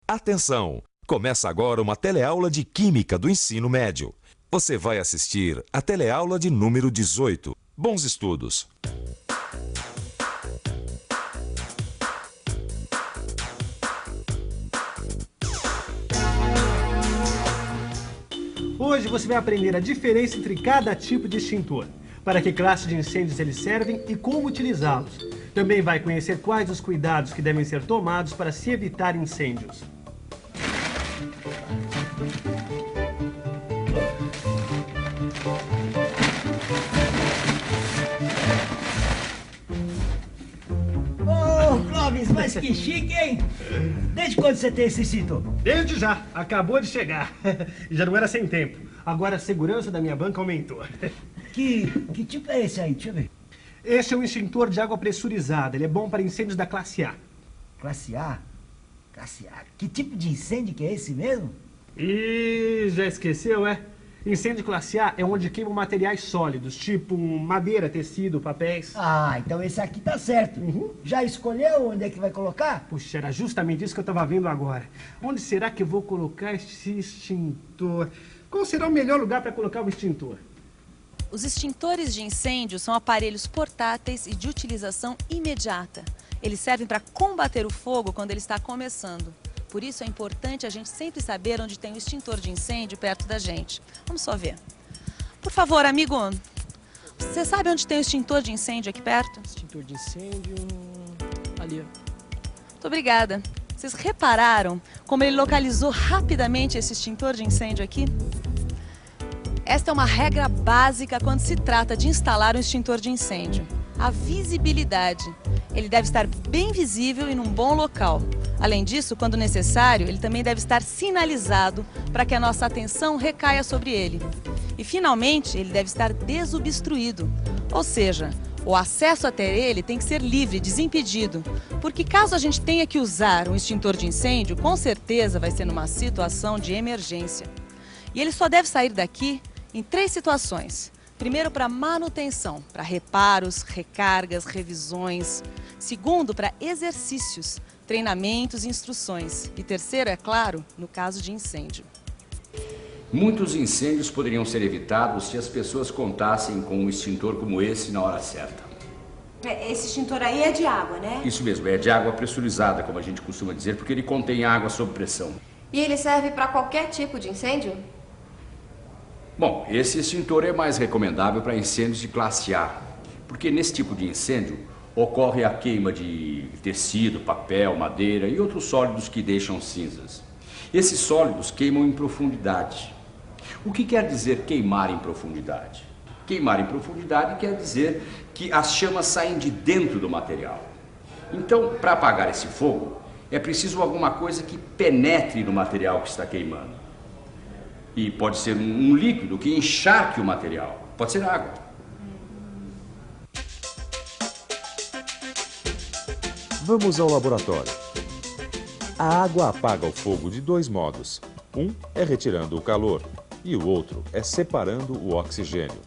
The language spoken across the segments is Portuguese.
Atenção! Começa agora uma teleaula de Química do Ensino Médio. Você vai assistir a teleaula de número 18. Bons estudos! Hoje você vai aprender a diferença entre cada tipo de extintor, para que classe de incêndios eles servem e como utilizá-los. Também vai conhecer quais os cuidados que devem ser tomados para se evitar incêndios. Clóvis, mas que chique, hein? Desde quando você tem esse extintor? Desde já, acabou de chegar. Já não era sem tempo. Agora a segurança da minha banca aumentou. Que tipo é esse aí? Deixa eu ver. Este é um extintor de água pressurizada. Ele é bom para incêndios da classe A. Classe A? Classe A. Que tipo de incêndio que é esse mesmo? Ih, já esqueceu, é? Incêndio classe A é onde queimam materiais sólidos, tipo madeira, tecido, papéis. Ah, então esse aqui tá certo. Já escolheu onde é que vai colocar? Puxa, era justamente isso que eu estava vendo agora. Onde será que eu vou colocar este extintor? Qual será o melhor lugar para colocar o extintor? Os extintores de incêndio são aparelhos portáteis e de utilização imediata. Eles servem para combater o fogo quando ele está começando. Por isso é importante a gente sempre saber onde tem o extintor de incêndio perto da gente. Vamos só ver. Por favor, amigo, você sabe onde tem o extintor de incêndio aqui perto? Extintor de incêndio... ali, ó. Muito obrigada. Vocês repararam como ele localizou rapidamente esse extintor de incêndio aqui? Esta é uma regra básica quando se trata de instalar um extintor de incêndio. A visibilidade. Ele deve estar bem visível e num bom local. Além disso, quando necessário, ele também deve estar sinalizado para que a nossa atenção recaia sobre ele. E, finalmente, ele deve estar desobstruído, ou seja, o acesso até ele tem que ser livre, desimpedido, porque caso a gente tenha que usar um extintor de incêndio, com certeza vai ser numa situação de emergência. E ele só deve sair daqui em 3 situações. Primeiro, para manutenção, para reparos, recargas, revisões. Segundo, para exercícios, treinamentos e instruções. E terceiro, é claro, no caso de incêndio. Muitos incêndios poderiam ser evitados se as pessoas contassem com um extintor como esse na hora certa. Esse extintor aí é de água, né? Isso mesmo, é de água pressurizada, como a gente costuma dizer, porque ele contém água sob pressão. E ele serve para qualquer tipo de incêndio? Bom, esse extintor é mais recomendável para incêndios de classe A, porque nesse tipo de incêndio ocorre a queima de tecido, papel, madeira e outros sólidos que deixam cinzas. Esses sólidos queimam em profundidade. O que quer dizer queimar em profundidade? Queimar em profundidade quer dizer que as chamas saem de dentro do material. Então, para apagar esse fogo, é preciso alguma coisa que penetre no material que está queimando. E pode ser um líquido que encharque o material. Pode ser água. Vamos ao laboratório. A água apaga o fogo de 2 modos. Um é retirando o calor e o outro é separando o oxigênio.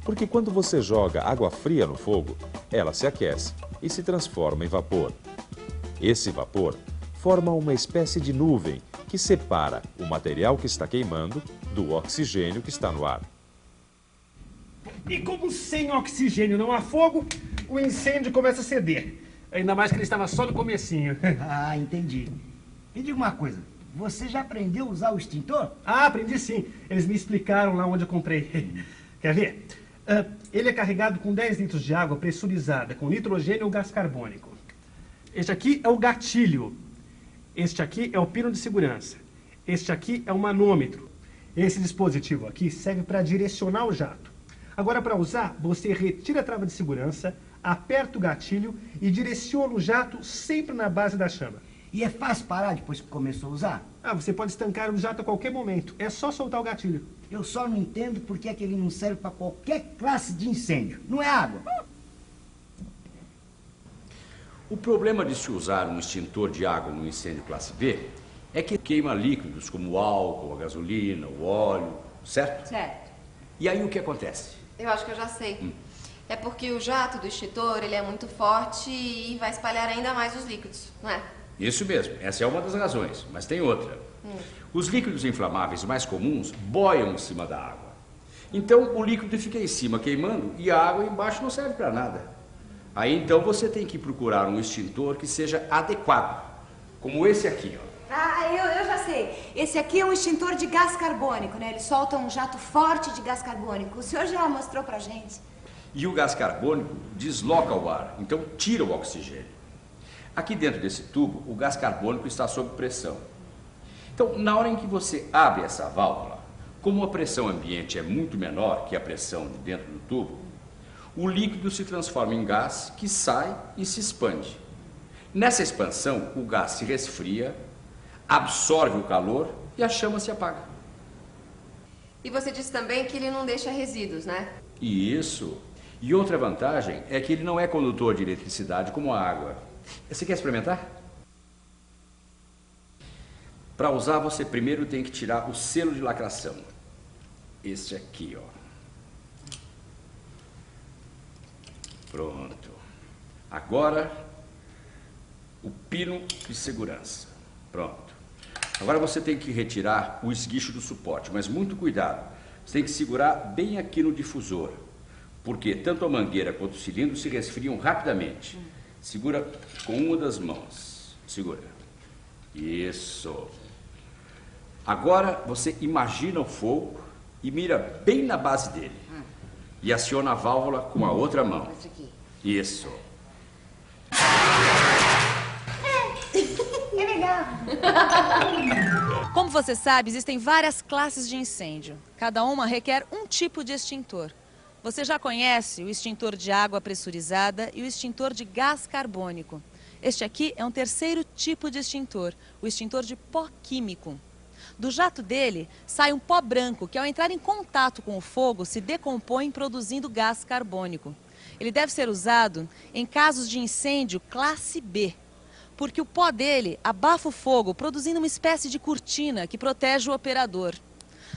Porque quando você joga água fria no fogo, ela se aquece e se transforma em vapor. Esse vapor forma uma espécie de nuvem que separa o material que está queimando do oxigênio que está no ar. E como sem oxigênio não há fogo, o incêndio começa a ceder. Ainda mais que ele estava só no comecinho. Ah, entendi. Me diga uma coisa, você já aprendeu a usar o extintor? Ah, aprendi sim. Eles me explicaram lá onde eu comprei. Quer ver? Ele é carregado com 10 litros de água pressurizada, com nitrogênio ou gás carbônico. Este aqui é o gatilho. Este aqui é o pino de segurança. Este aqui é o manômetro. Esse dispositivo aqui serve para direcionar o jato. Agora, para usar, você retira a trava de segurança, aperta o gatilho e direciona o jato sempre na base da chama. E é fácil parar depois que começou a usar? Ah, você pode estancar o jato a qualquer momento. É só soltar o gatilho. Eu só não entendo porque é que ele não serve para qualquer classe de incêndio. Não é água. O problema de se usar um extintor de água no incêndio classe B é que queima líquidos como o álcool, a gasolina, o óleo, certo? Certo. E aí o que acontece? Eu acho que eu já sei. É porque o jato do extintor, ele é muito forte e vai espalhar ainda mais os líquidos, não é? Isso mesmo, essa é uma das razões, mas tem outra. Os líquidos inflamáveis mais comuns boiam em cima da água. Então o líquido fica em cima queimando e a água embaixo não serve para nada. Aí então você tem que procurar um extintor que seja adequado, como esse aqui, ó. Ah, eu já sei. Esse aqui é um extintor de gás carbônico, né? Ele solta um jato forte de gás carbônico. O senhor já mostrou pra gente. E o gás carbônico desloca o ar, então tira o oxigênio. Aqui dentro desse tubo, o gás carbônico está sob pressão. Então, na hora em que você abre essa válvula, como a pressão ambiente é muito menor que a pressão de dentro do tubo, o líquido se transforma em gás que sai e se expande. Nessa expansão, o gás se resfria, absorve o calor e a chama se apaga. E você disse também que ele não deixa resíduos, né? Isso. E outra vantagem é que ele não é condutor de eletricidade como a água. Você quer experimentar? Para usar, você primeiro tem que tirar o selo de lacração. Este aqui, ó. Pronto. Agora, o pino de segurança. Pronto. Agora você tem que retirar o esguicho do suporte, mas muito cuidado. Você tem que segurar bem aqui no difusor, porque tanto a mangueira quanto o cilindro se resfriam rapidamente. Segura com uma das mãos. Segura. Isso. Agora você imagina o fogo e mira bem na base dele. E aciona a válvula com a outra mão. Isso. É legal. Como você sabe, existem várias classes de incêndio. Cada uma requer um tipo de extintor. Você já conhece o extintor de água pressurizada e o extintor de gás carbônico. Este aqui é um terceiro tipo de extintor, o extintor de pó químico. Do jato dele sai um pó branco que, ao entrar em contato com o fogo, se decompõe produzindo gás carbônico. Ele deve ser usado em casos de incêndio classe B, porque o pó dele abafa o fogo, produzindo uma espécie de cortina que protege o operador.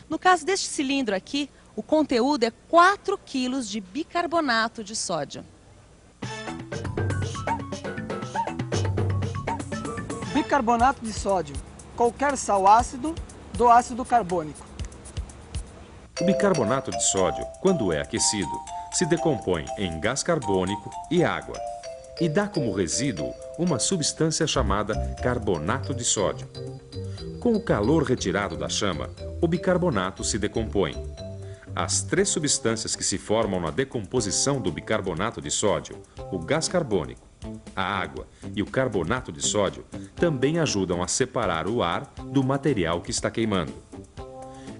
No caso deste cilindro aqui, o conteúdo é 4 quilos de bicarbonato de sódio. Bicarbonato de sódio. Qualquer sal ácido do ácido carbônico. O bicarbonato de sódio, quando é aquecido, se decompõe em gás carbônico e água e dá como resíduo uma substância chamada carbonato de sódio. Com o calor retirado da chama, o bicarbonato se decompõe. As 3 substâncias que se formam na decomposição do bicarbonato de sódio, o gás carbônico, a água e o carbonato de sódio, também ajudam a separar o ar do material que está queimando.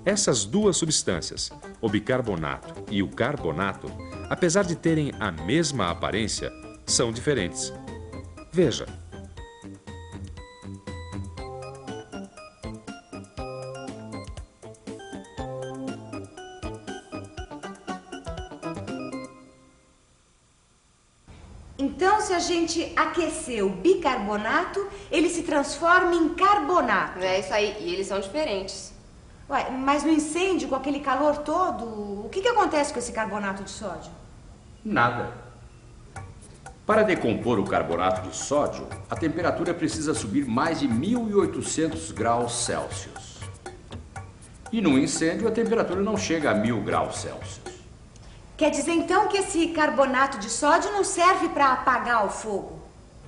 Essas 2 substâncias, o bicarbonato e o carbonato, apesar de terem a mesma aparência, são diferentes. Veja. Então, se a gente aquecer o bicarbonato, ele se transforma em carbonato. É isso aí, e eles são diferentes. Ué, mas no incêndio, com aquele calor todo, o que acontece com esse carbonato de sódio? Nada. Para decompor o carbonato de sódio, a temperatura precisa subir mais de 1.800 graus Celsius. E num incêndio, a temperatura não chega a 1.000 graus Celsius. Quer dizer, então, que esse carbonato de sódio não serve para apagar o fogo?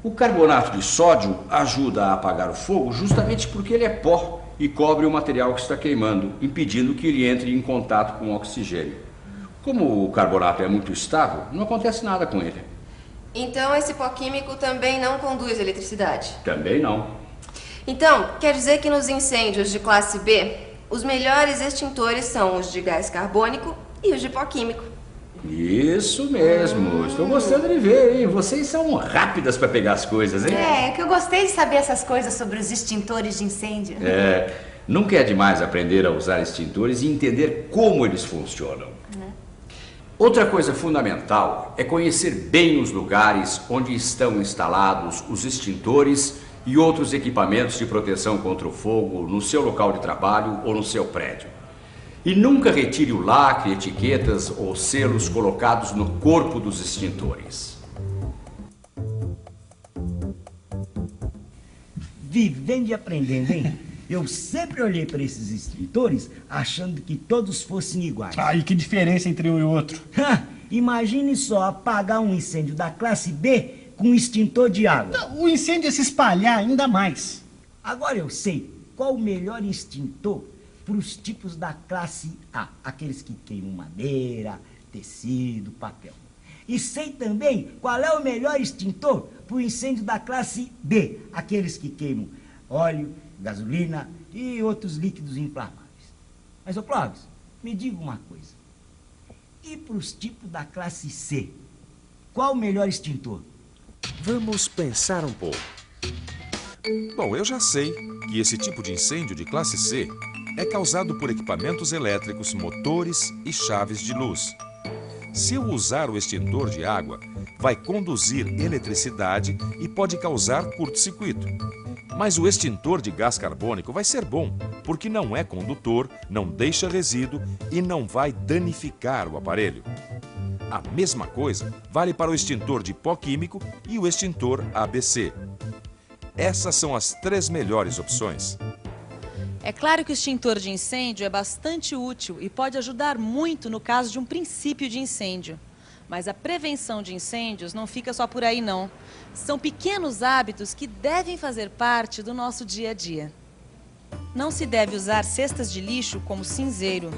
O carbonato de sódio ajuda a apagar o fogo justamente porque ele é pó e cobre o material que está queimando, impedindo que ele entre em contato com o oxigênio. Como o carbonato é muito estável, não acontece nada com ele. Então esse pó químico também não conduz eletricidade? Também não. Então, quer dizer que nos incêndios de classe B, os melhores extintores são os de gás carbônico e os de pó químico. Isso mesmo, estou gostando de ver, hein? Vocês são rápidas para pegar as coisas, hein? É que eu gostei de saber essas coisas sobre os extintores de incêndio. Nunca é demais aprender a usar extintores e entender como eles funcionam. Outra coisa fundamental é conhecer bem os lugares onde estão instalados os extintores e outros equipamentos de proteção contra o fogo no seu local de trabalho ou no seu prédio. E nunca retire o lacre, etiquetas ou selos colocados no corpo dos extintores. vivendo e aprendendo, hein? Eu sempre olhei para esses extintores achando que todos fossem iguais. Ah, e que diferença entre um e outro? Imagine só apagar um incêndio da classe B com um extintor de água. O incêndio ia se espalhar ainda mais. Agora eu sei qual o melhor extintor para os tipos da classe A, aqueles que queimam madeira, tecido, papel. E sei também qual é o melhor extintor para o incêndio da classe B, aqueles que queimam óleo, gasolina e outros líquidos inflamáveis. Mas, ô Clóvis, me diga uma coisa. E para os tipos da classe C, qual o melhor extintor? Vamos pensar um pouco. Bom, eu já sei que esse tipo de incêndio de classe C é causado por equipamentos elétricos, motores e chaves de luz. Se eu usar o extintor de água, vai conduzir eletricidade e pode causar curto-circuito. Mas o extintor de gás carbônico vai ser bom, porque não é condutor, não deixa resíduo e não vai danificar o aparelho. A mesma coisa vale para o extintor de pó químico e o extintor ABC. Essas são as 3 melhores opções. É claro que o extintor de incêndio é bastante útil e pode ajudar muito no caso de um princípio de incêndio. Mas a prevenção de incêndios não fica só por aí, não. São pequenos hábitos que devem fazer parte do nosso dia a dia. Não se deve usar cestas de lixo como cinzeiro.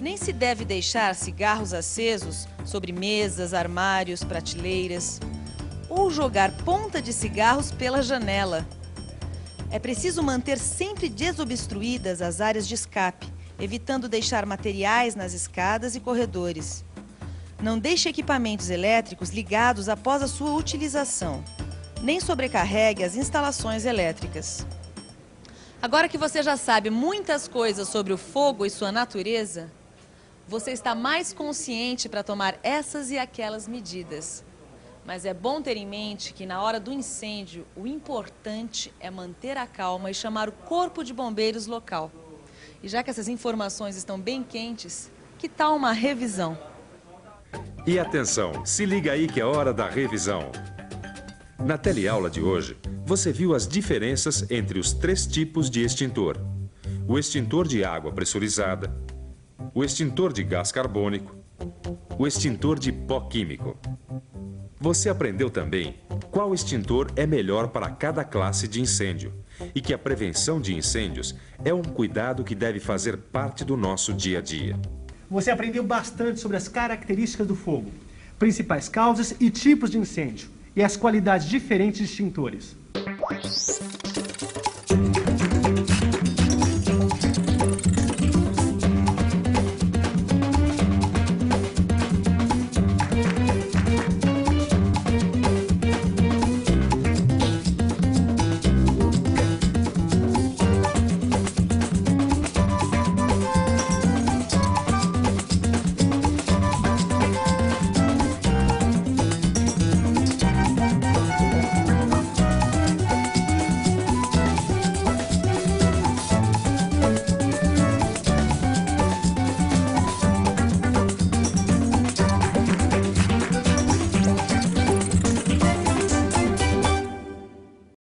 Nem se deve deixar cigarros acesos sobre mesas, armários, prateleiras. Ou jogar ponta de cigarros pela janela. É preciso manter sempre desobstruídas as áreas de escape, evitando deixar materiais nas escadas e corredores. Não deixe equipamentos elétricos ligados após a sua utilização. Nem sobrecarregue as instalações elétricas. Agora que você já sabe muitas coisas sobre o fogo e sua natureza, você está mais consciente para tomar essas e aquelas medidas. Mas é bom ter em mente que na hora do incêndio, o importante é manter a calma e chamar o corpo de bombeiros local. E já que essas informações estão bem quentes, que tal uma revisão? E atenção, se liga aí que é hora da revisão. Na teleaula de hoje, você viu as diferenças entre os 3 tipos de extintor. O extintor de água pressurizada, o extintor de gás carbônico, o extintor de pó químico. Você aprendeu também qual extintor é melhor para cada classe de incêndio e que a prevenção de incêndios é um cuidado que deve fazer parte do nosso dia a dia. Você aprendeu bastante sobre as características do fogo, principais causas e tipos de incêndio, e as qualidades diferentes de extintores.